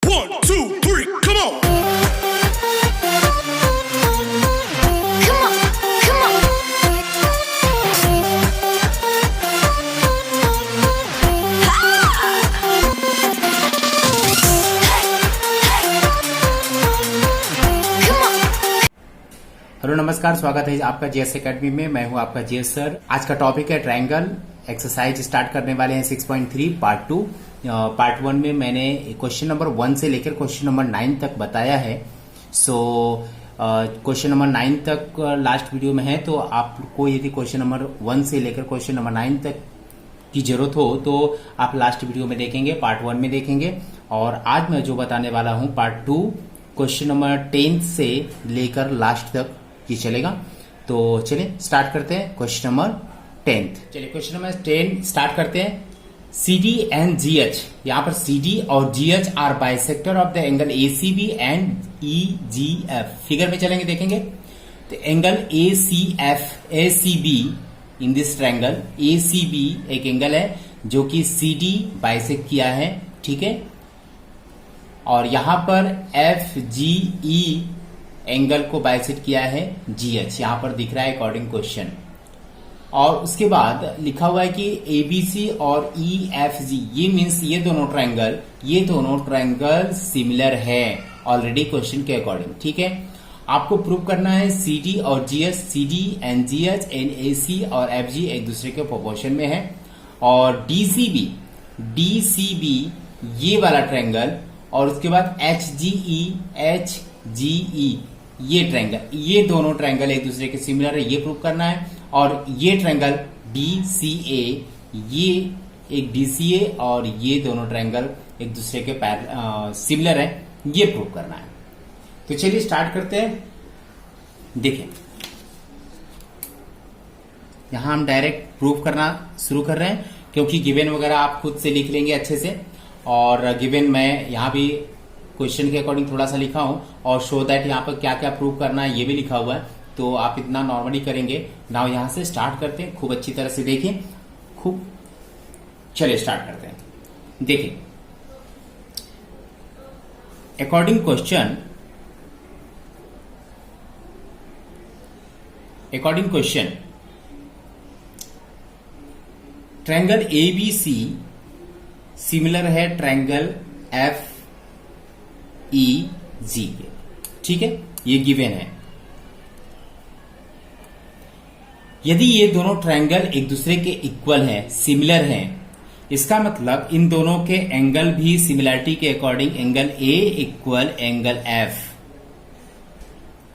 1, 2, 3, come on! Come on, come on. Hello नमस्कार, स्वागत है आपका जेएस एकेडमी में। मैं हूं आपका जेएस सर। आज का टॉपिक है ट्रायंगल। एक्सरसाइज स्टार्ट करने वाले हैं 6.3 पार्ट 2। पार्ट 1 में मैंने क्वेश्चन नंबर 1 से लेकर क्वेश्चन नंबर 9 तक बताया है। क्वेश्चन नंबर 9 तक लास्ट वीडियो में है, तो आपको यदि क्वेश्चन नंबर 1 से लेकर क्वेश्चन नंबर 9 तक की जरूरत हो तो आप लास्ट वीडियो में देखेंगे, पार्ट 1 में देखेंगे। और आज मैं जो बताने वाला हूं पार्ट 2, क्वेश्चन नंबर 10 से लेकर लास्ट तक ये चलेगा। तो चलिए स्टार्ट करते हैं क्वेश्चन नंबर 10। चलिए क्वेश्चन नंबर 10 स्टार्ट करते हैं। CD एंड GH, यहाँ पर CD और GH are bisector of the angle ACB and EGF। Figure में चलेंगे, देखेंगे तो angle ACB in this triangle ACB एक एंगल है जो कि CD बाइसेक्ट किया है, ठीक है। और यहां पर FGE एंगल को बाइसेक्ट किया है GH, यहां पर दिख रहा है अकॉर्डिंग क्वेश्चन। और उसके बाद लिखा हुआ है कि ABC और EFG, ये मीन्स ये दोनों ट्रायंगल सिमिलर है ऑलरेडी क्वेश्चन के अकॉर्डिंग, ठीक है। आपको प्रूव करना है CD और GH, CD and GH and AC और FG एक दूसरे के प्रोपोर्शन में है। और DCB ये वाला ट्रायंगल, और उसके बाद HGE ये ट्रायंगल, ये दोनों ट्रायंगल एक दूसरे के सिमिलर है, ये प्रूव करना है। और ये ट्रायंगल DCA, ये एक DCA और ये दोनों ट्रायंगल एक दूसरे के सिमिलर है, ये प्रूव करना है। तो चलिए स्टार्ट करते हैं। देखिए यहां हम डायरेक्ट प्रूव करना शुरू कर रहे हैं, क्योंकि गिवन वगैरह आप खुद से लिख लेंगे अच्छे से। और गिवन मैं यहां भी क्वेश्चन के अकॉर्डिंग थोड़ा सा लिखा हूं, और शो दैट यहाँ पर क्या क्या प्रूव करना है ये भी लिखा हुआ है, तो आप इतना नॉर्मली करेंगे। नाउ यहां से स्टार्ट करते हैं, खूब अच्छी तरह से देखिए, खूब। चलिए स्टार्ट करते हैं। देखिए according question triangle ABC similar है ट्रायंगल FEG के, ठीक है, ये गिवन है। यदि ये दोनों ट्रायंगल एक दूसरे के इक्वल हैं, सिमिलर हैं, इसका मतलब इन दोनों के एंगल भी सिमिलरिटी के according angle A equal angle F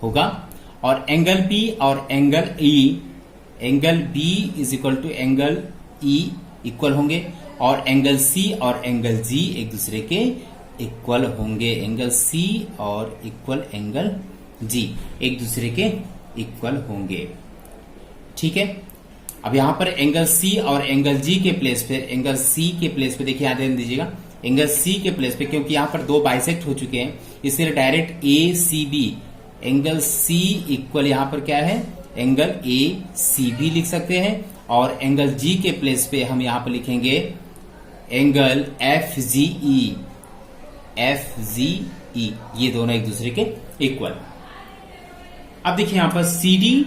होगा, और एंगल B और angle E, angle B is equal to angle E equal होंगे, और एंगल C और एंगल G एक दूसरे के इक्वल होंगे। एंगल C और इक्वल एंगल G एक दूसरे के इक्वल होंगे, ठीक है। अब यहां पर एंगल C और एंगल G के प्लेस पे, एंगल C के प्लेस पे देखिए, ध्यान दीजिएगा, एंगल C के प्लेस पे, क्योंकि यहां पर दो बाइसेक्ट हो चुके हैं, इसलिए direct ACB angle C equal यहां पर क्या है, एंगल ACB लिख सकते हैं। और एंगल G के प्लेस पे हम यहां पर लिखेंगे एंगल FGE, ये दोनों एक दूसरे के इक्वल। अब देखिए यहां पर CD,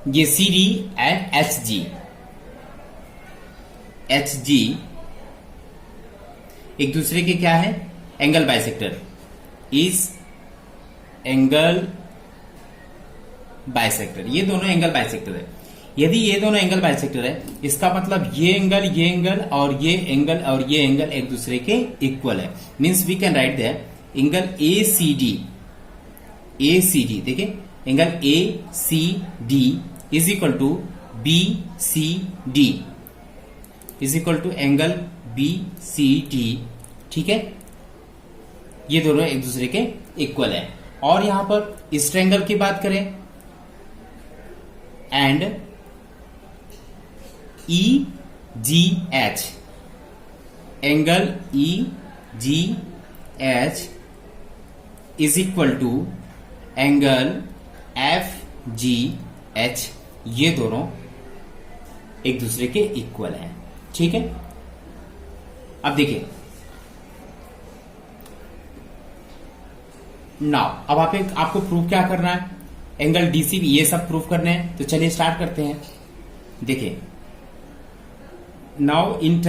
ये CD एंड HG एक दूसरे के क्या है, एंगल बाइसेक्टर, इस एंगल बाइसेक्टर, ये दोनों एंगल बाइसेक्टर है। यदि ये दोनों एंगल बाइसेक्टर है, इसका मतलब ये एंगल और ये एंगल एक दूसरे के इक्वल है। Means we can write that angle ACD, देखिए angle ACD is equal to BCD is equal to angle BCD, ठीक है। ये दोनों एक दूसरे के इक्वल है। और यहां पर इस ट्रायंगल की बात करें, and EGH, angle EGH is equal to angle FGH, ये दोनों एक दूसरे के इक्वल हैं, ठीक है। अब देखिए नाउ अब आपको प्रूव क्या करना है, एंगल डीसीबी, ये सब प्रूव करने हैं। तो चलिए स्टार्ट करते हैं। देखिए, नाउ इन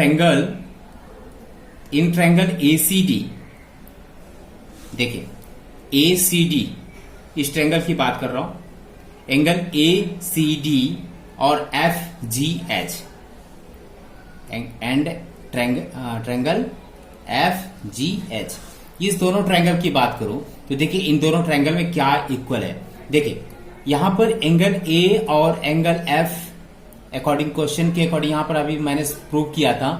ट्रायंगल एसीडी, देखिए एसीडी, इस ट्रायंगल की बात कर रहा हूं, एंगल एसीडी और एफजीएच एंड ट्रायंगल एफजीएच, इस दोनों ट्रायंगल की बात करूं तो देखिए इन दोनों ट्रायंगल में क्या इक्वल है। देखिए यहां पर एंगल ए और एंगल एफ, अकॉर्डिंग क्वेश्चन के अकॉर्डिंग यहां पर अभी मैंने प्रूव किया था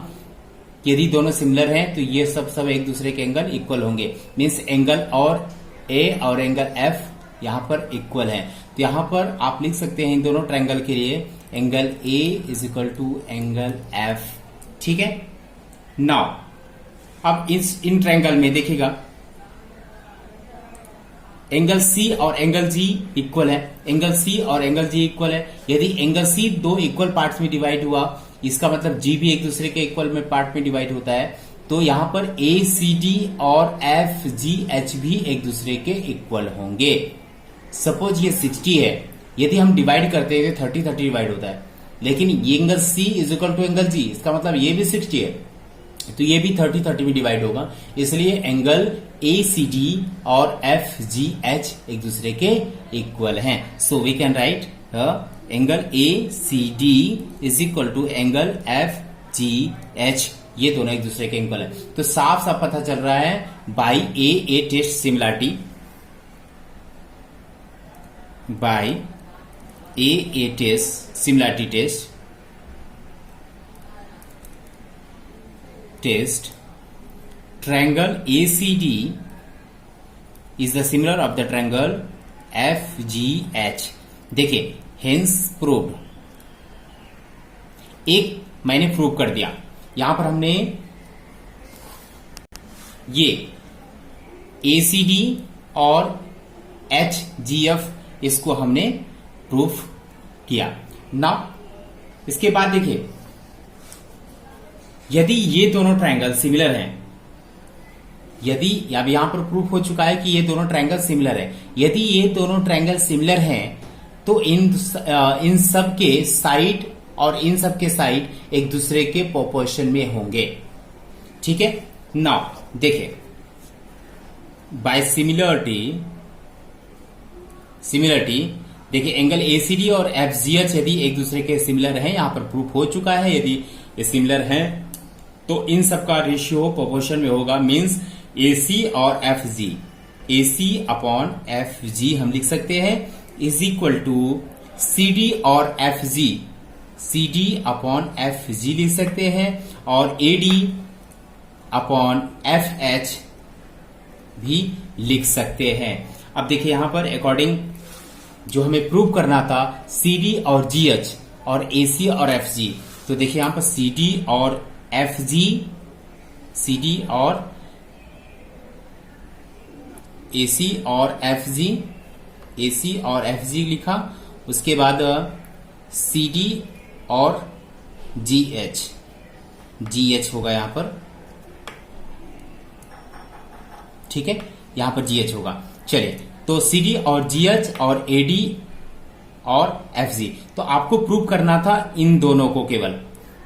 कि यदि दोनों सिमिलर हैं तो ये सब एक दूसरे के एंगल इक्वल होंगे। मीन्स एंगल और ए और एंगल एफ यहां पर इक्वल है। तो यहां पर आप लिख सकते हैं इन दोनों ट्रायंगल के लिए angle A is equal to angle F. ठीक है। नाउ अब इन ट्रायंगल में देखिएगा एंगल सी और एंगल जी इक्वल है, एंगल सी और एंगल जी इक्वल है। यदि एंगल सी दो इक्वल पार्ट्स में डिवाइड हुआ, इसका मतलब जी भी एक दूसरे के इक्वल में पार्ट में डिवाइड होता है। तो यहां पर ए सी डी और एफ जी एच भी एक दूसरे के इक्वल होंगे। सपोज ये 60 है, यदि हम डिवाइड करते हैं तो 30-30 डिवाइड होता है, लेकिन ये angle C is equal to angle G, इसका मतलब ये भी 60 है, तो ये भी 30-30 में डिवाइड होगा। इसलिए एंगल ए सी डी और एफ जी एच एक दूसरे के इक्वल हैं। So we can write angle A C D is equal to angle F G H, ये दोनों एक दूसरे के इक्वल है। तो साफ साफ पता चल रहा है by A test similarity, by A test similarity test triangle ACD is the similar of the triangle FGH। देखिए hence proved, एक मैंने प्रूव कर दिया। यहां पर हमने ये ACD और HGF इसको हमने प्रूफ किया ना। इसके बाद देखिए यदि ये दोनों ट्रायंगल सिमिलर हैं, यदि अब यहां पर प्रूफ हो चुका है कि ये दोनों ट्रायंगल सिमिलर है, यदि ये दोनों ट्रायंगल सिमिलर हैं तो इन सब के साइड और इन सब के साइड एक दूसरे के प्रोपोर्शन में होंगे। ठीक है। नाउ देखिए बाय सिमिलरिटी देखिए एंगल एसीडी और एफजीएच यदि एक दूसरे के सिमिलर हैं, यहां पर प्रूफ हो चुका है। यदि ये सिमिलर हैं तो इन सब का रेशियो प्रोपोर्शन में होगा। मींस AC और FG, AC अपॉन FG हम लिख सकते हैं इज इक्वल टू CD और FG, CD अपॉन FG लिख सकते हैं, और AD अपॉन FH भी लिख सकते हैं। अब देखिए यहां पर अकॉर्डिंग जो हमें प्रूव करना था CD और GH और AC और FG, तो देखिए यहां पर CD और FG, CD और AC और FG, AC और FG लिखा, उसके बाद CD और GH होगा यहां पर। ठीक है, यहां पर GH होगा। चलिए तो CD और GH और AD और FG, तो आपको प्रूव करना था इन दोनों को केवल।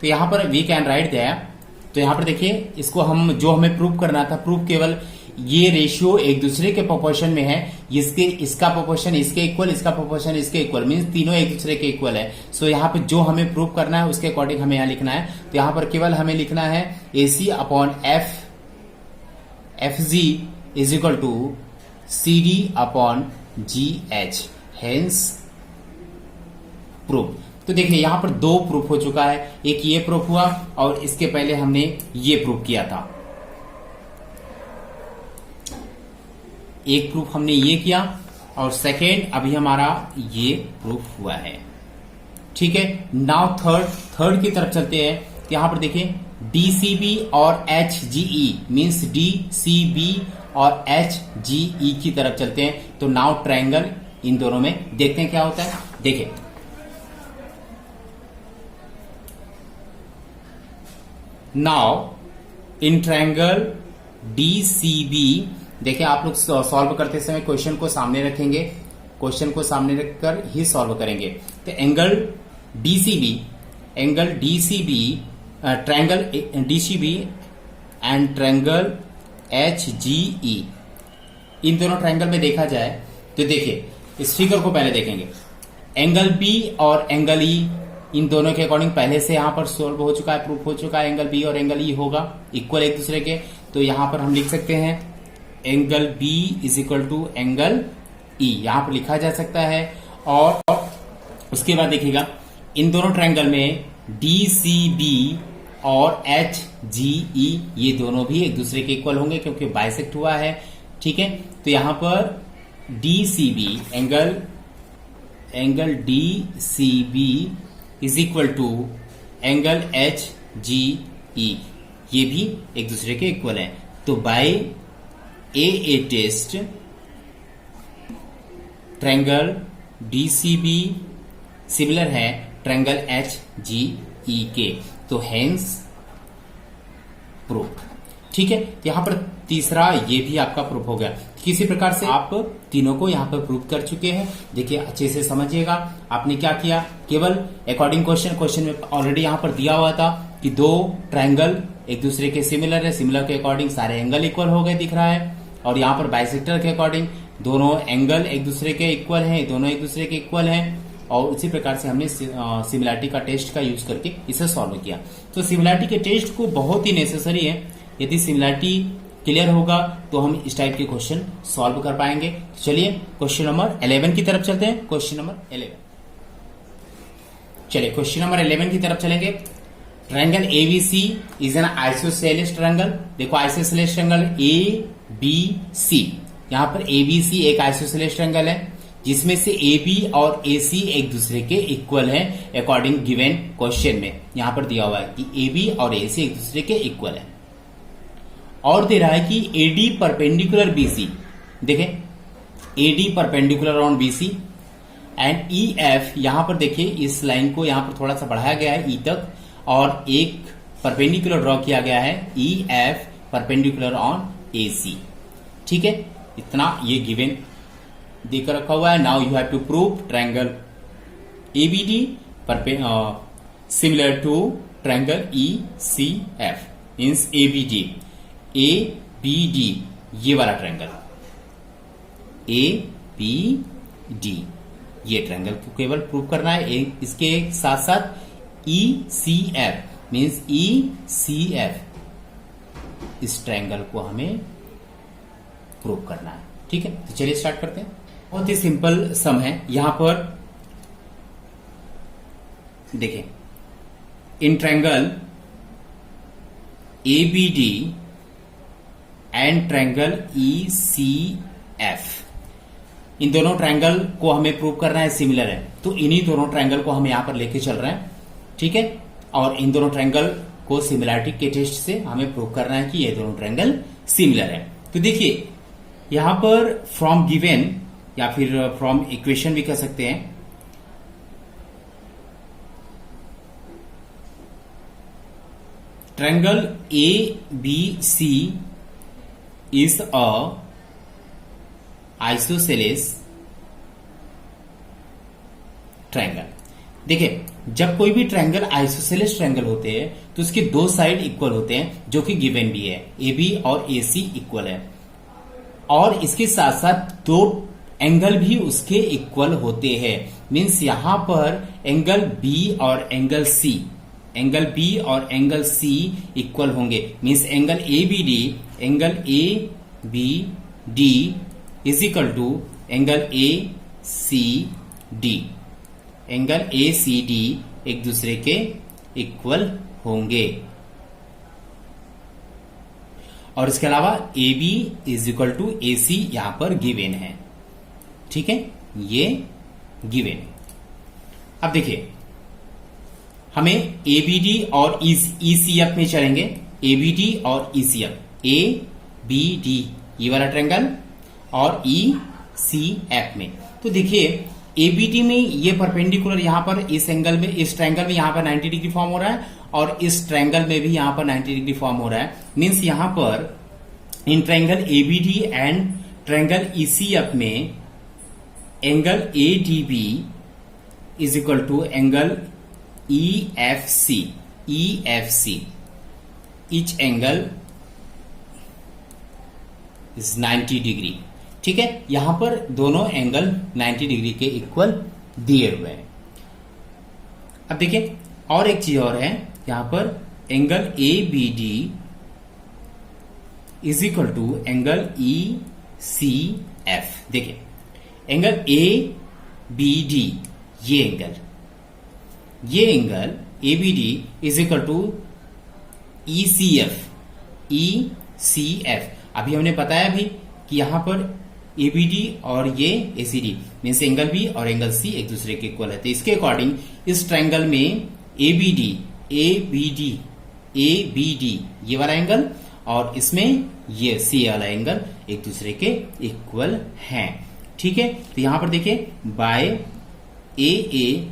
तो यहां पर वी कैन राइट दैट, तो यहां पर देखिए इसको हम जो हमें प्रूव करना था, प्रूव केवल ये रेशियो एक दूसरे के प्रोपोर्शन में है। इसका प्रोपोर्शन इसके इक्वल, इसका प्रोपोर्शन इसके इक्वल, मींस तीनों एक दूसरे के इक्वल है। सो यहाँ पे जो हमें प्रूव करना है उसके अकॉर्डिंग हमें यहाँ लिखना है। तो यहाँ पर केवल हमें लिखना है AC upon FG is equal to CD upon GH, hence proof. तो देखिए यहां पर दो प्रूफ हो चुका है, एक ये प्रूफ हुआ और इसके पहले हमने ये प्रूफ किया था। एक प्रूफ हमने ये किया और सेकेंड अभी हमारा ये प्रूफ हुआ है। ठीक है। नाउ थर्ड की तरफ चलते हैं। तो यहां पर देखिए DCB और HGE मींस DCB और HGE की तरफ चलते हैं। तो नाउ ट्रायंगल इन दोनों में देखते हैं क्या होता है। देखिए नाउ इन ट्रायंगल DCB देखिए आप लोग सॉल्व करते समय क्वेश्चन को सामने रखेंगे, क्वेश्चन को सामने रखकर ही सॉल्व करेंगे। तो angle DCB triangle DCB and triangle HGE, इन दोनों ट्रायंगल में देखा जाए तो देखिए इस फिगर को पहले देखेंगे। एंगल बी और एंगल ई, इन दोनों के अकॉर्डिंग पहले से यहां पर सोल्व हो चुका है, प्रूफ हो चुका है। एंगल बी और एंगल ई होगा इक्वल एक दूसरे के, तो यहां पर हम लिख सकते हैं angle B is equal to angle E, यहां पर लिखा जा सकता है। और उसके बाद देखिएगा इन दोनों ट्रायंगल में डीसीबी और एचजीई, ये दोनों भी एक दूसरे के इक्वल होंगे क्योंकि बाइसेक्ट हुआ है। ठीक है, तो यहां पर DCB angle DCB is equal to angle HGE, ये भी एक दूसरे के इक्वल है। तो by A test triangle DCB similar है ट्रायंगल एचजीई के, तो हेंस प्रूफ। ठीक है, यहां पर तीसरा ये भी आपका प्रूफ हो गया। किसी प्रकार से आप तीनों को यहां पर प्रूफ कर चुके हैं। देखिए अच्छे से समझिएगा, आपने क्या किया, केवल अकॉर्डिंग क्वेश्चन में ऑलरेडी यहां पर दिया हुआ था कि दो ट्रायंगल एक दूसरे के सिमिलर है, सिमिलर के अकॉर्डिंग सारे एंगल इक्वल हो गए दिख रहा है। और यहां पर बाइसेक्टर के अकॉर्डिंग दोनों एंगल एक दूसरे के इक्वल हैं, दोनों एक दूसरे के इक्वल हैं। और उसी प्रकार से हमने सिमिलरिटी का टेस्ट का यूज करके इसे सॉल्व किया। तो सिमिलरिटी के टेस्ट को बहुत ही नेसेसरी है, यदि सिमिलरिटी क्लियर होगा तो हम इस टाइप के क्वेश्चन सॉल्व कर पाएंगे। तो चलिए क्वेश्चन नंबर 11 की तरफ चलते हैं। क्वेश्चन नंबर 11, चलिए क्वेश्चन नंबर 11 की तरफ चलेंगे। Triangle ABC is an isosceles triangle. देखो isosceles triangle A B C, यहां पर एबीसी एक आइसोसेलेस ट्रायंगल है जिसमें से ए बी और ए सी एक दूसरे के इक्वल है अकॉर्डिंग गिवन क्वेश्चन में। यहां पर दिया हुआ है कि ए बी और ए सी एक दूसरे के इक्वल है। और दे रहा है कि एडी परपेंडिकुलर बीसी, देखें AD perpendicular on BC and E F, यहां पर देखिए इस लाइन को यहां पर थोड़ा सा बढ़ाया गया है ई तक, और एक परपेंडिकुलर ड्रॉ किया गया है E F perpendicular on A C. ठीक है, इतना ये गिवन देकर रखा हुआ है। Now you have to prove triangle ABD similar to triangle E C F, means ABD A B D, ये वाला ट्रायंगल ए बी डी, ये ट्रायंगल को केवल प्रूव करना है। इसके साथ साथ E C F means E C F, इस ट्रायंगल को हमें प्रूव करना है। ठीक है, तो चलिए स्टार्ट करते हैं। बहुत ही सिंपल सम है। यहां पर देखें in triangle A B D and triangle E C F, इन दोनों ट्रायंगल को हमें प्रूव करना है सिमिलर है, तो इन्हीं दोनों ट्रायंगल को हम यहां पर लेके चल रहे हैं। ठीक है, और इन दोनों ट्रायंगल को सिमिलरिटी के टेस्ट से हमें प्रूव करना है कि ये दोनों ट्रायंगल सिमिलर है। तो देखिए यहां पर फ्रॉम गिवन या फिर फ्रॉम इक्वेशन भी कह सकते हैं, triangle A B C is a isosceles triangle. देखिए जब कोई भी ट्रायंगल आइसोसेलेस ट्रायंगल होते हैं तो उसके दो साइड इक्वल होते हैं, जो कि गिवन भी है, ए बी और ए सी इक्वल है, और इसके साथ साथ दो एंगल भी उसके इक्वल होते हैं। मीन्स यहां पर एंगल बी और एंगल सी, एंगल बी और एंगल सी इक्वल होंगे। Means angle A B D is equal to angle A C D, angle A C D एक दूसरे के इक्वल होंगे। और इसके अलावा A B is equal to A C यहां पर गिवन है। ठीक है, ये गिवन है। अब देखिए हमें एबीडी और ईसीएफ में चलेंगे, एबीडी और ईसीएफ, ए बी डी ये वाला ट्रायंगल और ईसीएफ में। तो देखिए एबीडी में ये परपेंडिकुलर यहां पर इस एंगल में, इस ट्रायंगल में यहां पर 90 डिग्री फॉर्म हो रहा है, और इस ट्रायंगल में भी यहां पर 90 डिग्री फॉर्म हो रहा है। मीन्स यहां पर इन triangle ABD and triangle ECF में angle ADB is equal to angle EFC each angle is 90 degree. ठीक है, यहां पर दोनों एंगल 90 डिग्री के इक्वल दिए हुए हैं। अब देखिए और एक चीज और है, यहां पर angle A B D is equal to angle E C F. देखिए एंगल ए बी डी ये angle A B D is equal to E C F. अभी हमने बताया भी कि यहां पर एबीडी और ये एसीडी मीन्स एंगल बी और एंगल सी एक दूसरे के इक्वल है। तो इसके अकॉर्डिंग इस ट्रायंगल में एबीडी ये वाला एंगल और इसमें ये सी वाला एंगल एक दूसरे के इक्वल हैं। ठीक है, तो यहां पर देखिए by a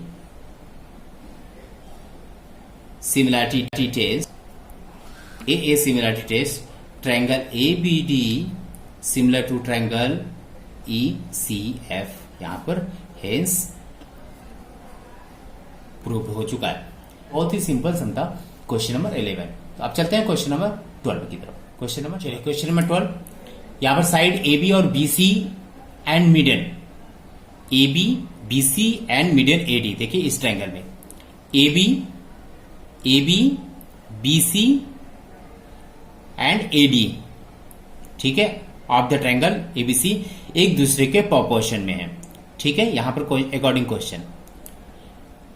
similarity test triangle ABD similar to triangle ECF यहां पर हेंस प्रूव हो चुका है। बहुत ही सिंपल सम था क्वेश्चन नंबर 11। तो अब चलते हैं क्वेश्चन नंबर 12 की तरफ। क्वेश्चन नंबर 12, यहां पर साइड AB और BC and median AB BC and median AD। देखिए इस ट्रायंगल में AB BC एंड AD, ठीक है, ऑफ द ट्रायंगल ABC एक दूसरे के प्रोपोर्शन में है। ठीक है, यहां पर अकॉर्डिंग क्वेश्चन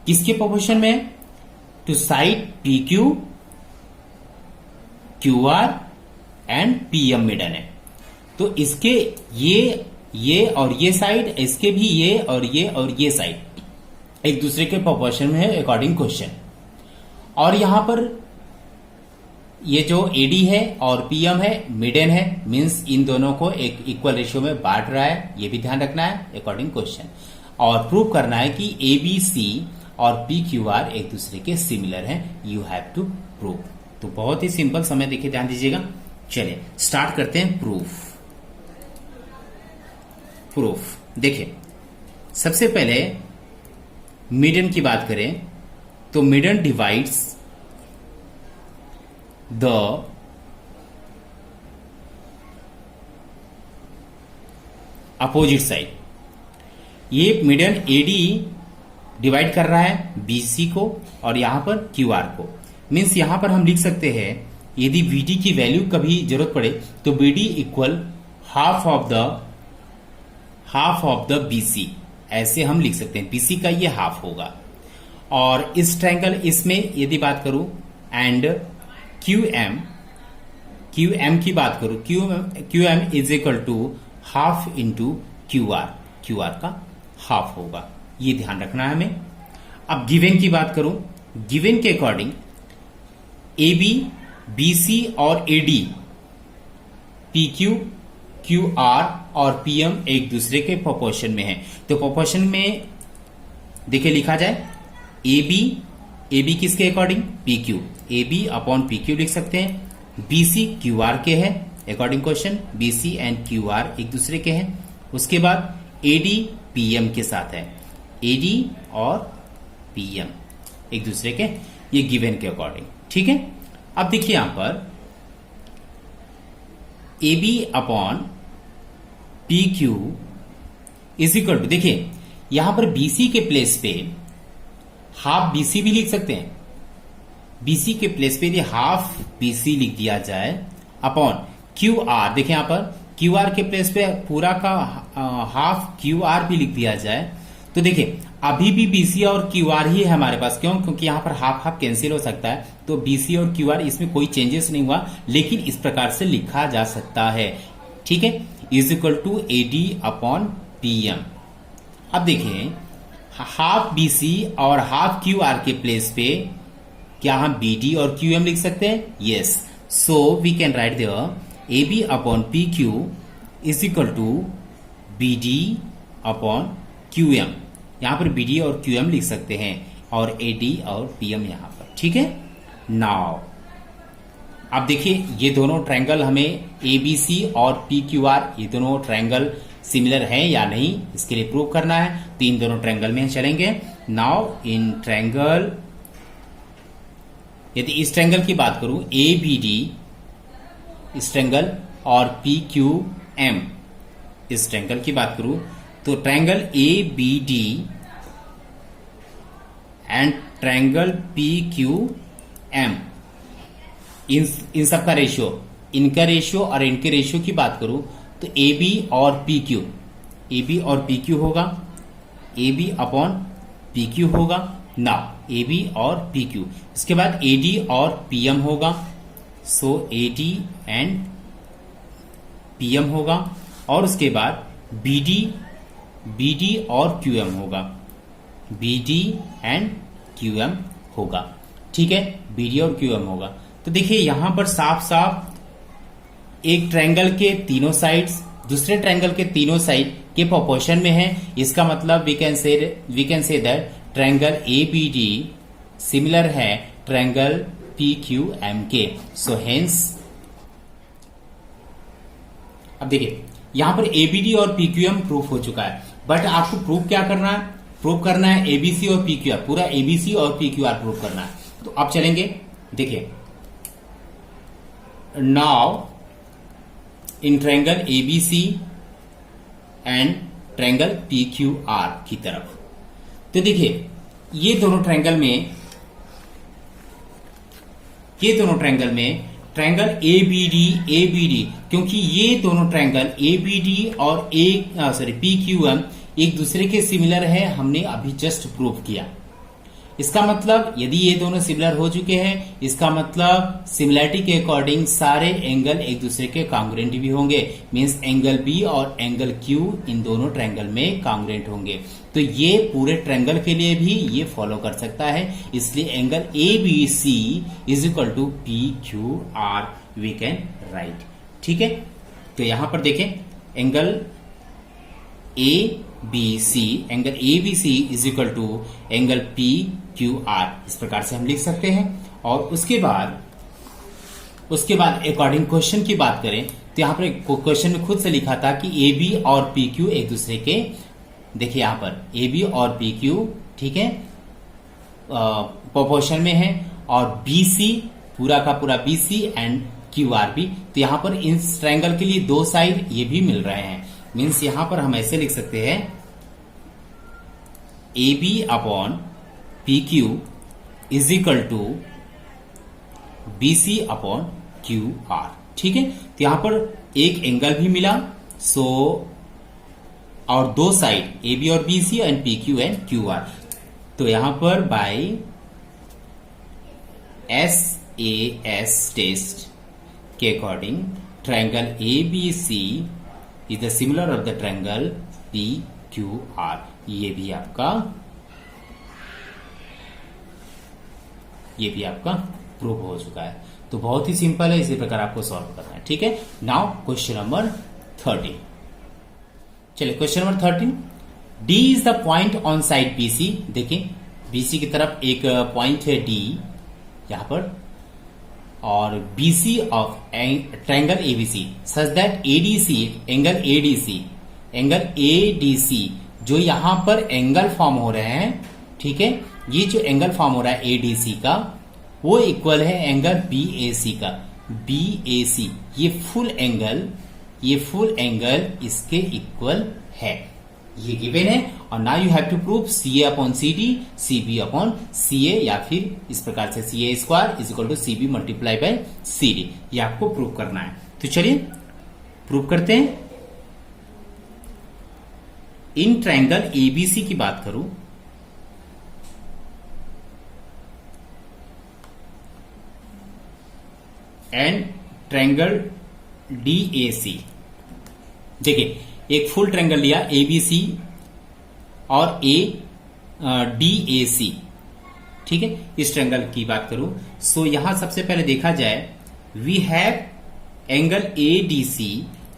किसके प्रोपोर्शन में है? Two side PQ QR and PM median है। तो इसके ये और ये साइड, इसके भी ये और ये साइड एक दूसरे के प्रोपोर्शन में है अकॉर्डिंग क्वेश्चन। और यहां पर ये जो AD है और PM है मिडन है, मींस इन दोनों को एक इक्वल रेशियो में बांट रहा है, ये भी ध्यान रखना है अकॉर्डिंग क्वेश्चन। और प्रूव करना है कि ABC और PQR एक दूसरे के सिमिलर हैं, यू हैव टू प्रूव। तो बहुत ही सिंपल समय, देखिए ध्यान दीजिएगा। चलिए स्टार्ट करते हैं प्रूफ। देखिए सबसे पहले मिडन की बात करें तो मिडन डिवाइड्स द अपोजिट साइड। ये मिडन AD डिवाइड कर रहा है BC को और यहां पर QR को। मीन्स यहां पर हम लिख सकते हैं यदि BD की वैल्यू कभी जरूरत पड़े तो BD equal half of the BC, ऐसे हम लिख सकते हैं। BC का ये हाफ होगा। और इस ट्रायंगल इसमें यदि बात करूं एंड QM की बात करूं, QM is equal to half into QR का हाफ होगा, ये ध्यान रखना है हमें। अब गिवन की बात करूं, गिवन के अकॉर्डिंग AB BC और AD PQ QR और PM एक दूसरे के प्रोपोर्शन में है। तो प्रोपोर्शन में देखिए लिखा जाए AB किसके according? PQ, AB upon PQ लिख सकते हैं। BC QR के है according question, BC and QR एक दूसरे के हैं। उसके बाद AD PM के साथ है, AD और PM एक दूसरे के, ये गिवन के अकॉर्डिंग। ठीक है, अब देखिए यहां पर AB upon PQ is equal to, देखिए यहां पर BC के प्लेस पे हाफ BC भी लिख सकते हैं। BC के प्लेस पे यदि हाफ BC लिख दिया जाए अपॉन QR, देखिए यहां पर QR के प्लेस पे पूरा का हाफ QR भी लिख दिया जाए तो देखिए अभी भी BC और QR ही है हमारे पास। क्यों? क्योंकि यहां पर हाफ कैंसिल हो सकता है, तो BC और QR इसमें कोई चेंजेस नहीं हुआ, लेकिन इस प्रकार से लिखा जा सकता है। ठीक है, is equal to AD upon PM। अब देखिए हाफ BC और हाफ QR के प्लेस पे क्या हम BD और QM लिख सकते हैं? Yes, so we can write there AB upon PQ is equal to BD upon QM। यहां पर BD और QM लिख सकते हैं और AD और PM यहां पर। ठीक है, नाउ अब देखिए ये दोनों ट्रायंगल हमें एबीसी और पीक्यूआर ये दोनों ट्रायंगल सिमिलर हैं या नहीं, इसके लिए प्रूव करना है। तो इन दोनों ट्रायंगल में चलेंगे। नाउ इन ट्रायंगल, यदि इस ट्रायंगल की बात करूं एबीडी इस ट्रायंगल और पीक्यूएम इस ट्रायंगल की बात करूं, तो ट्रायंगल एबीडी एंड ट्रायंगल पीक्यूएम इन सबका रेशियो, इनका रेशियो और इनके रेशियो की बात करूं तो AB और PQ होगा, AB अपॉन PQ होगा। नाउ AB और PQ, इसके बाद AD और PM होगा, सो AD एंड PM होगा, और उसके बाद BD और QM होगा, BD एंड QM होगा। ठीक है, BD और QM होगा। तो देखिए यहां पर साफ साफ एक ट्रायंगल के तीनों साइड्स दूसरे ट्रायंगल के तीनों साइड के प्रोपोर्शन में है। इसका मतलब we can say that triangle ABD similar है ट्रायंगल PQM के। सो हेंस, अब देखिए यहां पर ABD और PQM प्रूफ हो चुका है, बट आपको प्रूफ क्या करना है? प्रूफ करना है ABC और PQR, पूरा ABC और PQR प्रूफ करना है। तो अब चलेंगे, देखिए now in triangle ABC and triangle PQR की तरफ। तो देखिए ये दोनों ट्रायंगल में ट्रायंगल ABD, क्योंकि ये दोनों ट्रायंगल ABD और PQM एक दूसरे के सिमिलर है, हमने अभी जस्ट प्रूव किया। इसका मतलब यदि ये दोनों सिमिलर हो चुके हैं, इसका मतलब सिमिलरिटी के अकॉर्डिंग सारे एंगल एक दूसरे के कांग्रेंट भी होंगे, मींस एंगल B और एंगल Q इन दोनों ट्रायंगल में कांग्रेंट होंगे। तो ये पूरे ट्रायंगल के लिए भी ये फॉलो कर सकता है, इसलिए angle ABC is equal to PQR we can write. ठीक है, तो यहां पर देखें angle angle ABC is equal to angle PQR, इस प्रकार से हम लिख सकते हैं। और उसके बाद अकॉर्डिंग क्वेश्चन की बात करें तो यहां पर क्वेश्चन में खुद से लिखा था कि AB और PQ एक दूसरे के, देखिए यहां पर AB और PQ ठीक है प्रोपोर्शन में है, और BC पूरा का पूरा BC एंड QR भी। तो यहां पर इस ट्रायंगल के लिए दो साइड ये भी मिल रहे हैं, मीन्स यहां पर हम ऐसे लिख सकते हैं AB upon PQ is equal to BC upon QR। ठीक है, तो यहां पर एक एंगल भी मिला, सो और दो साइड AB और BC and PQ and QR। तो यहां पर बाय SAS टेस्ट के according triangle ABC is the similar of the triangle PQR। ये भी आपका प्रूव हो चुका है। तो बहुत ही सिंपल है, इसी प्रकार आपको सॉल्व करना है। ठीक है, नाउ क्वेश्चन नंबर 13। चलिए question number 13, D is the point on side BC। देखिए BC की तरफ एक पॉइंट है D यहां पर, और BC of triangle ABC such that angle ADC जो यहां पर एंगल फॉर्म हो रहे हैं, ठीक है, ये जो एंगल फॉर्म हो रहा है ADC का वो इक्वल है एंगल BAC का। BAC ये फुल एंगल इसके इक्वल है, ये गिवन है। और now you have to prove CA upon CD, CB upon CA, या फिर इस प्रकार से CA square is equal to CB multiply by CD, ये आपको प्रूव करना है। तो चलिए प्रूव करते हैं। इन ट्रायंगल ABC की बात करूं एंड ट्रायंगल DAC, देखिए एक फुल ट्रायंगल लिया ABC और DAC, ठीक है, इस ट्रायंगल की बात करूं, सो यहां सबसे पहले देखा जाए we have angle ADC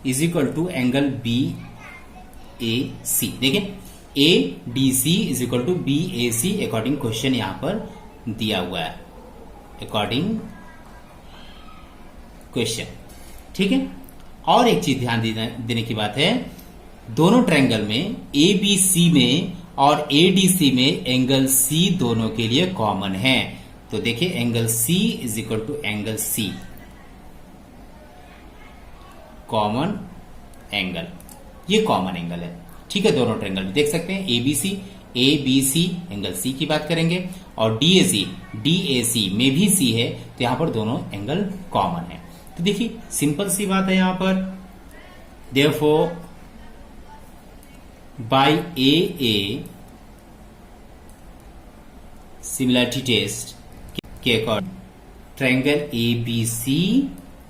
is equal to angle BAC। देखिए ADC is equal to BAC according question यहां पर दिया हुआ है, अकॉर्डिंग क्वेश्चन। ठीक है, और एक चीज ध्यान देने की बात है, दोनों ट्रायंगल में ABC में और ADC में एंगल C दोनों के लिए कॉमन है। तो देखिए angle C is equal to angle C, common angle, ये कॉमन एंगल है। ठीक है, दोनों ट्रायंगल में देख सकते हैं ABC एंगल C की बात करेंगे, और DAC में भी C है, तो यहां पर दोनों एंगल कॉमन है। तो देखिए सिंपल सी बात है यहां पर, therefore by AA similarity test के अकॉर्डिंग ट्रायंगल ABC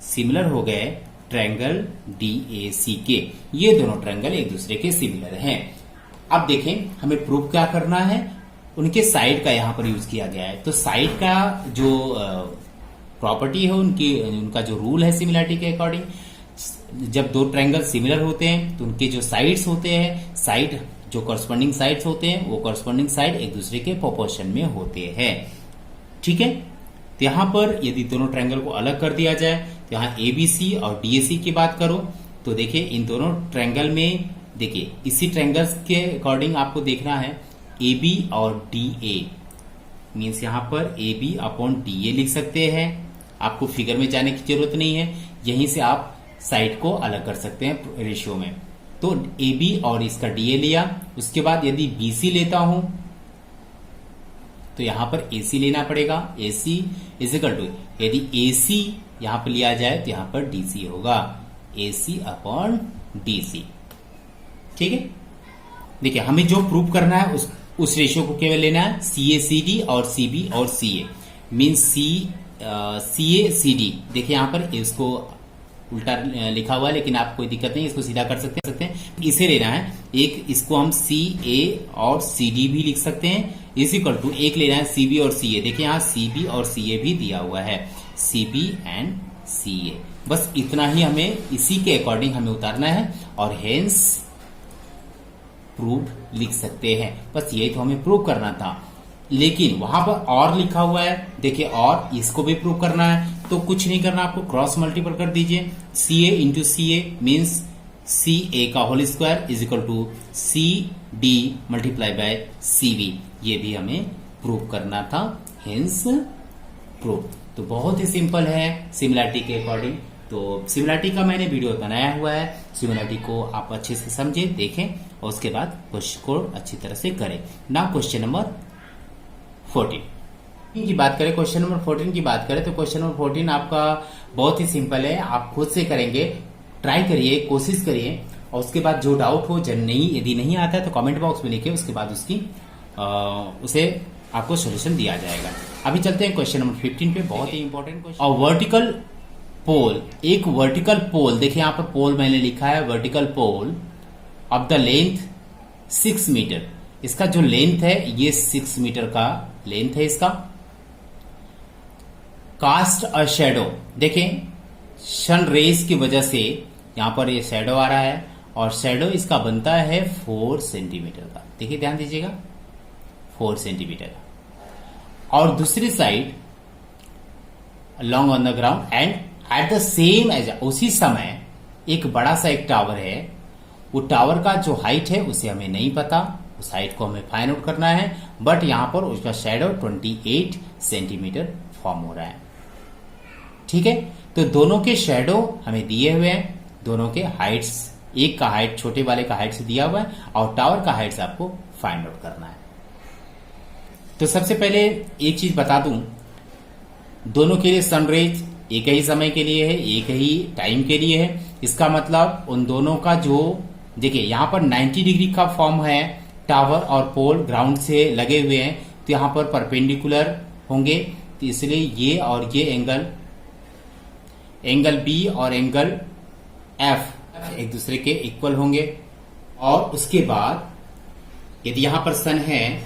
सिमिलर हो गए ट्रायंगल DAC के। ये दोनों ट्रायंगल एक दूसरे के सिमिलर हैं। अब देखें हमें प्रूफ क्या करना है, उनके साइड का यहां पर यूज किया गया है। तो साइड का जो प्रॉपर्टी है उनका जो रूल है सिमिलरिटी के अकॉर्डिंग, जब दो ट्रायंगल सिमिलर होते हैं तो उनके जो साइड्स होते हैं, साइड जो करस्पॉन्डिंग साइड्स होते हैं वो करस्पॉन्डिंग साइड एक दूसरे के प्रोपोर्शन में होते हैं। ठीक है, तो यहां पर यदि दोनों ट्रायंगल को अलग कर दिया जाए तो यहां ABC और DAC की बात करो तो देखिए इन दोनों ट्रायंगल में, देखिए इसी ट्रायंगल्स के अकॉर्डिंग आपको देखना है AB और DA, मीन्स यहां पर AB अपॉन DA लिख सकते हैं। आपको फिगर में जाने की जरूरत नहीं है, यहीं से आप साइड को अलग कर सकते हैं रेशियो में। तो AB और इसका DA लिया, उसके बाद यदि BC लेता हूं तो यहां पर AC लेना पड़ेगा। AC इज इक्वल टू, यदि AC यहां पर लिया जाए तो यहां पर DC होगा, AC अपॉन DC। ठीक है, देखिए हमें जो प्रूव करना है उस रेशियो को केवल लेना है, CACD और CB और CA, मीन्स CACD। देखिए यहां पर इसको उल्टा लिखा हुआ है लेकिन आप कोई दिक्कत नहीं, इसको सीधा कर सकते हैं। इसे लेना है, एक इसको हम CA और CD भी लिख सकते हैं, इज इक्वल टू एक लेना है CB और CA। देखिए यहाँ CB और CA भी दिया हुआ है, CB एंड CA। बस इतना ही हमें इसी के अकॉर्डिंग हमें उतारना है और हेंस प्रूव लिख सकते हैं। बस यही तो हमें प्रूव करना था, लेकिन वहां पर और लिखा हुआ है, देखिए और इसको भी प्रूव करना है तो कुछ नहीं करना, आपको क्रॉस मल्टीपल कर दीजिए। CA into CA means CA का whole square is equal to CD multiply by CB। ये भी हमें प्रूव करना था, हेंस प्रूव। तो बहुत ही सिंपल है सिमिलरिटी के अकॉर्डिंग। तो सिमिलरिटी का मैंने वीडियो बनाया हुआ है, सिमिलरिटी को आप अच्छे से समझे, देखें और उसके बाद क्वेश्चन को अच्छी तरह से करें। नाउ क्वेश्चन नंबर 14 की बात करें, क्वेश्चन नंबर 14 की बात करें तो क्वेश्चन नंबर 14 आपका बहुत ही सिंपल है, आप खुद से करेंगे, ट्राई करिए, कोशिश करिए और उसके बाद जो डाउट हो यदि नहीं आता है तो कमेंट बॉक्स में लिखिए, उसके बाद उसे आपको सॉल्यूशन दिया जाएगा। अभी चलते हैं क्वेश्चन नंबर 15 पे, बहुत ही इंपॉर्टेंट क्वेश्चन। और वर्टिकल पोल, एक वर्टिकल पोल, देखिए यहां पर पोल मैंने लिखा है, vertical pole of the length 6 metre, इसका जो लेंथ है ये 6 मीटर का लेंथ है इसका। कास्ट अ शैडो, देखें सन रेज की वजह से यहां पर ये शैडो आ रहा है और शैडो इसका बनता है 4 सेंटीमीटर का, देखिए ध्यान दीजिएगा 4 सेंटीमीटर। और दूसरी side long on the ground and at the same age, उसी समय एक बड़ा सा एक टावर है, वो टावर का जो हाइट है उसे हमें नहीं पता, उस हाइट को हमें फाइंड आउट करना है, बट यहां पर उसका शैडो 28 सेंटीमीटर फॉर्म हो रहा है। ठीक है, तो दोनों के शैडो हमें दिए हुए हैं, दोनों के हाइट्स, एक का हाइट छोटे वाले का हाइट से दिया हुआ है और टावर का हाइट से आपको फाइंड आउट करना है। तो सबसे पहले एक चीज बता दूं, दोनों के लिए सनरेज एक ही समय के लिए है, एक ही टाइम के लिए है। इसका मतलब उन दोनों का जो, देखिए यहां पर 90 डिग्री का फॉर्म है, टावर और पोल ग्राउंड से लगे हुए हैं तो यहां पर परपेंडिकुलर होंगे, तो इसलिए ये और ये एंगल बी और एंगल एफ एक दूसरे के इक्वल होंगे। और उसके बाद यदि यहां पर सन है,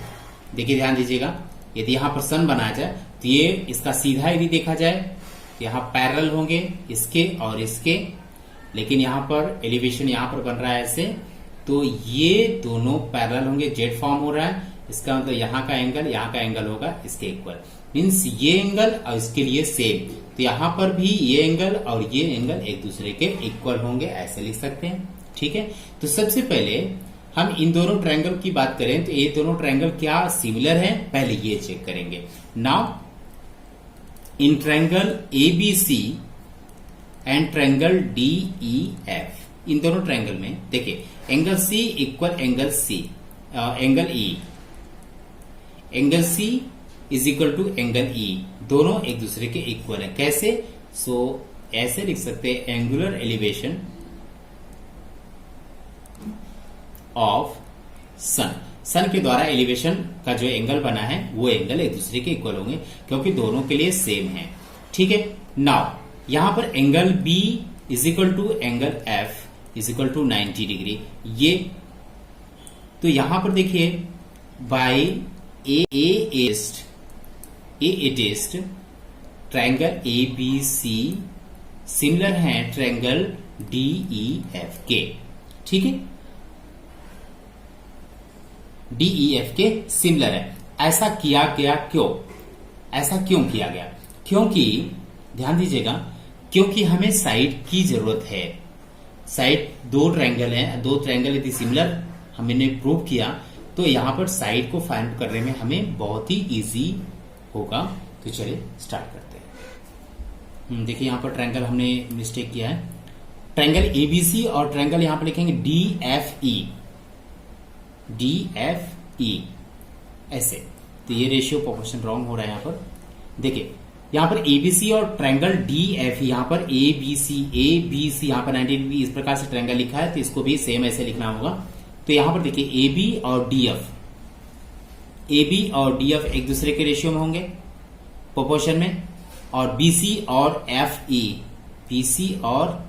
देखिए ध्यान दीजिएगा, यदि यहां पर सन बनाया जाए तो ये इसका सीधा यदि देखा जाए तो यहां पैरेलल होंगे इसके और इसके, लेकिन यहां पर एलिवेशन यहां पर बन रहा है ऐसे, तो ये दोनों पैरेलल होंगे, जेड फॉर्म हो रहा है, इसका मतलब यहां का एंगल होगा इसके इक्वल, मीन्स ये एंगल और इसके लिए सेम, तो यहां पर भी ये एंगल और ये एंगल एक दूसरे के इक्वल होंगे, ऐसे लिख सकते हैं। ठीक है, तो सबसे पहले हम इन दोनों ट्रायंगल की बात करें तो ये दोनों ट्रायंगल क्या सिमिलर हैं, पहले ये चेक करेंगे। Now in triangle ABC and triangle DEF, इन दोनों ट्रायंगल में देखिए angle C equal angle C, angle E, angle C is equal to angle E, दोनों एक दूसरे के इक्वल है। कैसे? ऐसे लिख सकते हैं एंगुलर एलिवेशन ऑफ सन, सन के द्वारा एलिवेशन का जो एंगल बना है वो एंगल एक दूसरे के इक्वल होंगे क्योंकि दोनों के लिए सेम है। ठीक है, नाउ यहां पर angle B is equal to angle F is equal to 90 degree, ये तो यहां पर देखिए by a test triangle A B C similar है ट्रायंगल डीईएफ के। ठीक है, डीईएफ के सिमिलर है। ऐसा किया गया क्यों? ऐसा क्यों किया गया? क्योंकि ध्यान दीजिएगा, क्योंकि हमें साइड की जरूरत है। साइड दो ट्रायंगल हैं, दो ट्रायंगल यदि सिमिलर हमने प्रूव किया तो यहां पर साइड को फाइंड करने में हमें बहुत ही इजी होगा। तो चलिए स्टार्ट करते हैं। देखिए यहां पर ट्रायंगल हमने मिस्टेक किया है, ट्रायंगल एबीसी और ट्रायंगल यहां पर लिखेंगे डीएफई, डीएफई ऐसे, तो ये रेशियो प्रोपोर्शन रॉन्ग हो रहा है। यहां पर देखिए यहां पर एबीसी और ट्रायंगल डीएफई, यहां पर एबीसी यहां पर 90 डिग्री इस प्रकार से ट्रायंगल लिखा है तो इसको भी सेम ऐसे लिखना होगा। तो यहां पर देखिए एबी और डीएफ, एबी और डीएफ एक दूसरे के रेशियो में होंगे प्रोपोर्शन में, और बीसी और एफई, बीसी और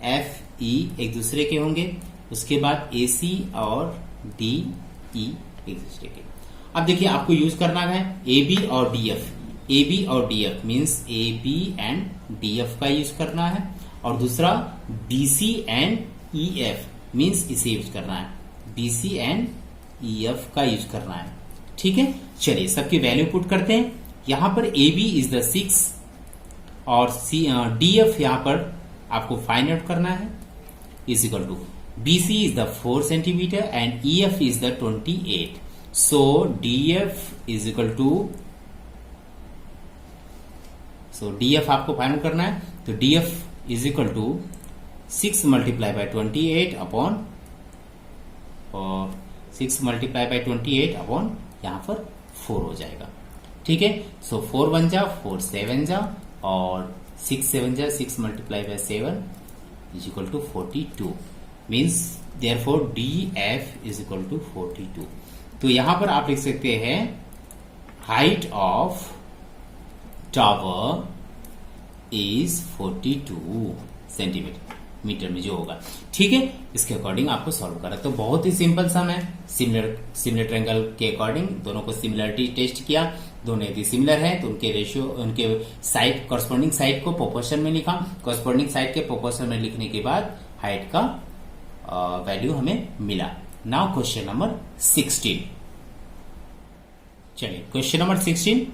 एफई एक दूसरे के होंगे। उसके बाद एसी और डीई एक दूसरे के। अब देखिए आपको यूज करना है एबी और डीएफ, एबी और DF means AB and DF का यूज करना है, और दूसरा बीसी एंड ईएफ मीन्स इसे यूज करना है, बीसी एंड ईएफ का यूज करना है। ठीक है, चलिए सबकी वैल्यू पुट करते हैं। यहां पर AB इज द 6 और DF यहां पर आपको फाइंड आउट करना है, is equal to BC is the 4 centimetre and EF is the 28। So DF is equal to, DF आपको फाइंड आउट करना है, तो DF is equal to 6 multiply by 28 upon, और 6 मल्टीप्लाई बाय 28 अपॉन यहां पर 4 हो जाएगा। ठीक है, 4 1 जा 4 7 जा और 6 7 जा 6 multiply by 7 is equal to 42 means therefore DF is equal to 42। तो यहां पर आप लिख सकते हैं height of tower is 42 centimetre metre में जो होगा। ठीक है, इसके अकॉर्डिंग आपको सॉल्व करा, तो बहुत ही सिंपल सम है। सिमिलर ट्रायंगल के अकॉर्डिंग दोनों को सिमिलरिटी टेस्ट किया, दोनों यदि सिमिलर है तो उनके रेशियो, उनके साइड, कॉरस्पॉन्डिंग साइड को प्रोपोर्शन में लिखा, कॉरस्पॉन्डिंग साइड के प्रोपोर्शन में लिखने के बाद हाइट का वैल्यू हमें मिला। नाउ क्वेश्चन नंबर 16, चलिए question number 16,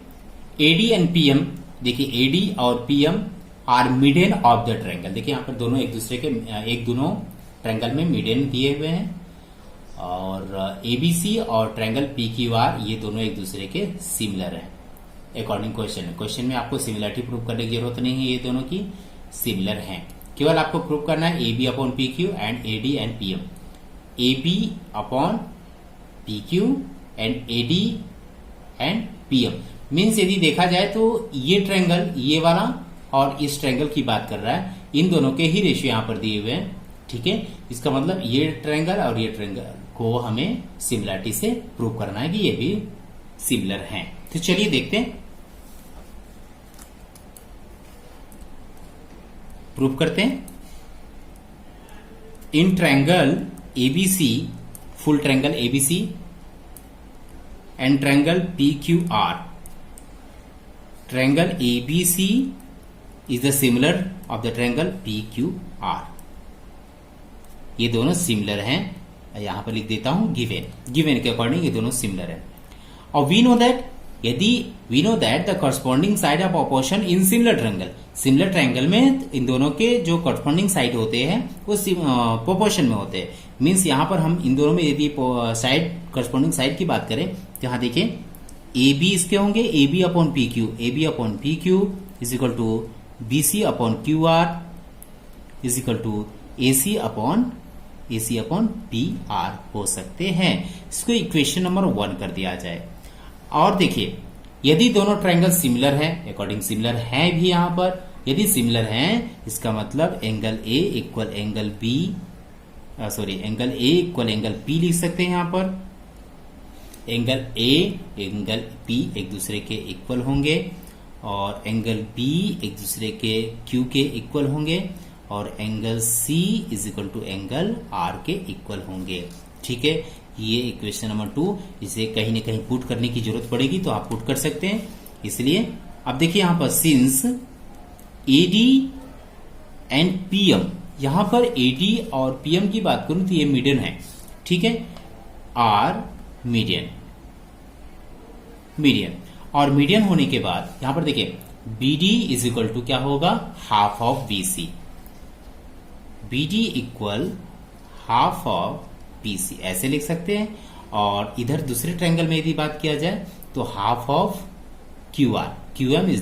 AD and PM. देखिए एडी और PM are median of the triangle. देखिए यहाँ पर दोनों एक दूसरे के, एक दोनों ट्रायंगल में मिडियन दिए हुए हैं, और एबीसी और ट्रायंगल पीक्यूआर ये दोनों एक दूसरे के सिमिलर हैं अकॉर्डिंग क्वेश्चन। क्वेश्चन में आपको सिमिलरिटी प्रूव करने की जरूरत नहीं है, ये दोनों की सिमिलर हैं, केवल आपको प्रूव करना है AB upon PQ and AD and PM, AB upon PQ and AD and PM. Means यदि देखा जाए तो ये ट्रायंगल, ये वाला और इस ट्रायंगल की बात कर रहा है, इन दोनों के ही रेशियो यहां पर दिए हुए हैं। ठीक है, इसका मतलब ये ट्रायंगल और ये ट्रायंगल को हमें सिमिलरिटी से प्रूव करना है कि ये भी सिमिलर हैं। तो चलिए देखते हैं, प्रूव करते हैं। इन triangle ABC, full triangle ABC and triangle PQR, triangle ABC is the similar of the triangle PQR. ये दोनों सिमिलर हैं, यहां पर लिख देता हूं गिवन, गिवन के अकॉर्डिंग ये दोनों सिमिलर हैं। और वी नो दैट यदि we know that the corresponding side of opposition in similar triangle में इन दोनों के जो करस्पॉन्डिंग साइड होते हैं वो प्रोपोर्शन में होते हैं। मीन्स यहाँ पर हम इन दोनों में यदि साइड करस्पॉन्डिंग साइड की बात करें तो यहाँ देखिए ए बी इसके होंगे A B upon P Q is equal to B C upon Q R is equal to A C upon P R हो सकते हैं। इसको इक्वेशन नंबर 1 कर दिया जाए। और देखिए यदि दोनों ट्रायंगल सिमिलर है, अकॉर्डिंग सिमिलर है भी यहां पर, यदि सिमिलर हैं इसका मतलब angle A equal angle B angle A equal angle P लिख सकते हैं। यहां पर एंगल ए एंगल पी एक दूसरे के इक्वल होंगे और एंगल बी एक दूसरे के क्यू के इक्वल होंगे और angle C is equal to angle R के इक्वल होंगे। ठीक है, ये इक्वेशन नंबर 2। इसे कहीं न कहीं पुट करने की जरूरत पड़ेगी तो आप पुट कर सकते हैं। इसलिए अब देखिए यहां पर सिंस एडी एंड पीएम, यहां पर एडी और पीएम की बात करूं तो ये मीडियन है। ठीक है, आर मीडियन और मीडियन होने के बाद यहां पर देखिए बीडी इज इक्वल टू क्या होगा, half of BC. BD equal half of BC ऐसे लिख सकते हैं। और इधर दूसरे ट्रायंगल में यदि बात किया जाए तो half of Q R, QM is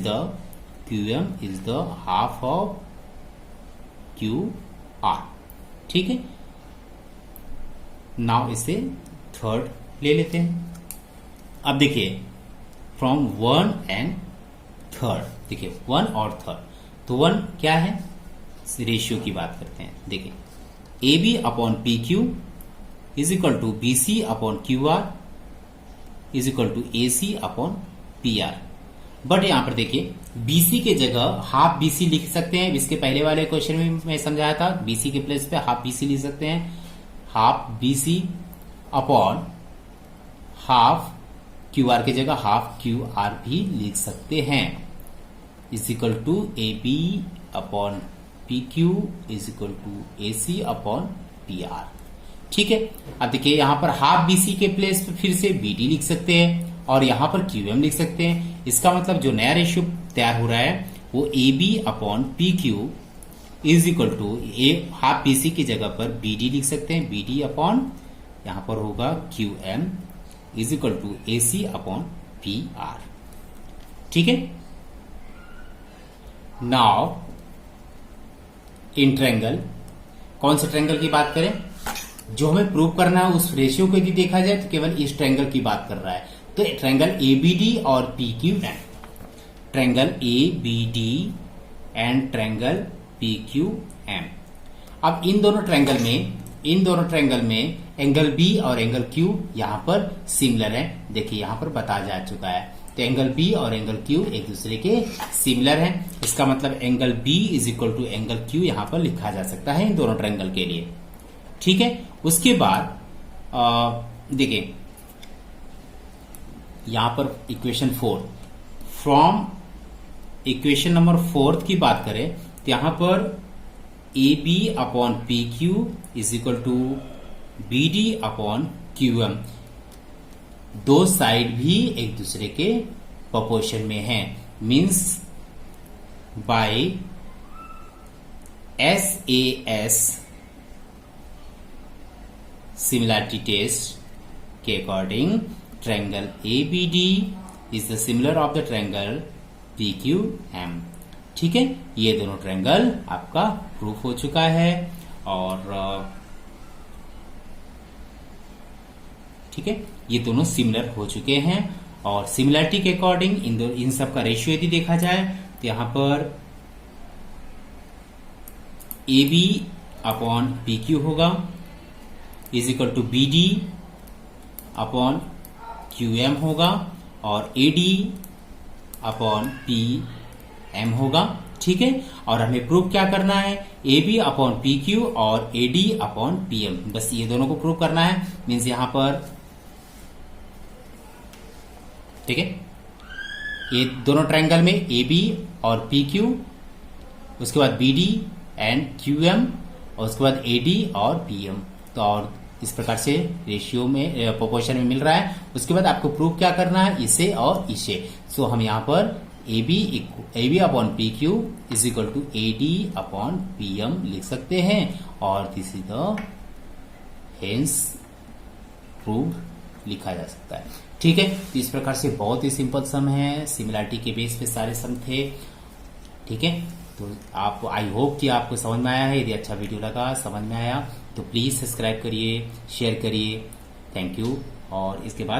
the half of Q R. ठीक है, नाउ इसे थर्ड ले लेते हैं। अब देखिए फ्रॉम 1 एंड थर्ड, देखिए 1 और थर्ड, तो 1 क्या है, रेशियो की बात करते हैं। देखिए A B upon P Q is equal to B C upon Q R is equal to A C upon P R. But यहां पर देखिए बीसी के जगह हाफ बीसी लिख सकते हैं। इसके पहले वाले क्वेश्चन में मैं समझाया था, बीसी के प्लेस पे हाफ बीसी लिख सकते हैं। Half BC upon half Q R की जगह हाफ क्यू आर भी लिख सकते हैं। Is equal to A B upon P Q is equal to A C upon P R. ठीक है, अब देखिए यहां पर हाफ बीसी के प्लेस पे फिर से बीडी लिख सकते हैं और यहां पर क्यूएम लिख सकते हैं। इसका मतलब जो नया रेशियो तैयार हो रहा है वो A B upon P Q is equal to A half BC की जगह पर बीडी लिख सकते हैं। बीडी अपॉन यहां पर होगा Q M is equal to A C upon P R. ठीक है, नाउ इन ट्रायंगल, कौन से ट्रायंगल की बात करें, जो हमें प्रूव करना है उस रेशियो को यदि देखा जाए तो केवल इस ट्रायंगल की बात कर रहा है। तो ट्रायंगल एबीडी और पीक्यूएम, ट्रायंगल एबीडी एंड ट्रायंगल पीक्यूएम। अब इन दोनों ट्रायंगल में एंगल बी और एंगल क्यू यहां पर सिमिलर है। देखिए यहां पर बताया जा चुका है, तो एंगल बी और एंगल क्यू एक दूसरे के सिमिलर हैं। इसका मतलब angle B is equal to angle Q यहां पर लिखा जा सकता है इन दोनों ट्रायंगल के लिए। ठीक है, उसके बाद देखिए यहां पर इक्वेशन 4, फ्रॉम इक्वेशन नंबर 4 की बात करें तो यहां पर A B upon P Q is equal to B D upon Q M, दो साइड भी एक दूसरे के प्रोपोर्शन में हैं। Means by SAS similarity test के according triangle ABD is the similar of the triangle PQM। ठीक है, ये दोनों ट्रायंगल आपका प्रूफ हो चुका है। और ठीक है, ये दोनों सिमिलर हो चुके हैं और सिमिलरिटी के अकॉर्डिंग इन सब का रेशियो यदि देखा जाए तो यहां पर A B upon P Q होगा is equal to B D upon Q M होगा और A D upon P M होगा। ठीक है, और हमें प्रूव क्या करना है, A B upon P Q और A D upon P M, बस ये दोनों को प्रूव करना है। मीन्स यहां पर ठीक है, ये दोनों ट्रायंगल में ए बी और पी क्यू, उसके बाद B D and Q M और उसके बाद ए डी और पी एम। तो और इस प्रकार से रेशियो में प्रोपोर्शन में मिल रहा है। उसके बाद आपको प्रूव क्या करना है, इसे और इसे। सो हम यहाँ पर AB upon PQ is equal to AD upon PM लिख सकते हैं और this is the hence prove लिखा जा सकता है। ठीक है, तो इस प्रकार से बहुत ही सिंपल सम है, सिमिलरिटी के बेस पे सारे सम थे। ठीक है, तो आप आई होप कि आपको समझ में आया है। यदि अच्छा वीडियो लगा, समझ में आया तो प्लीज सब्सक्राइब करिए, शेयर करिए। Thank you. और इसके बाद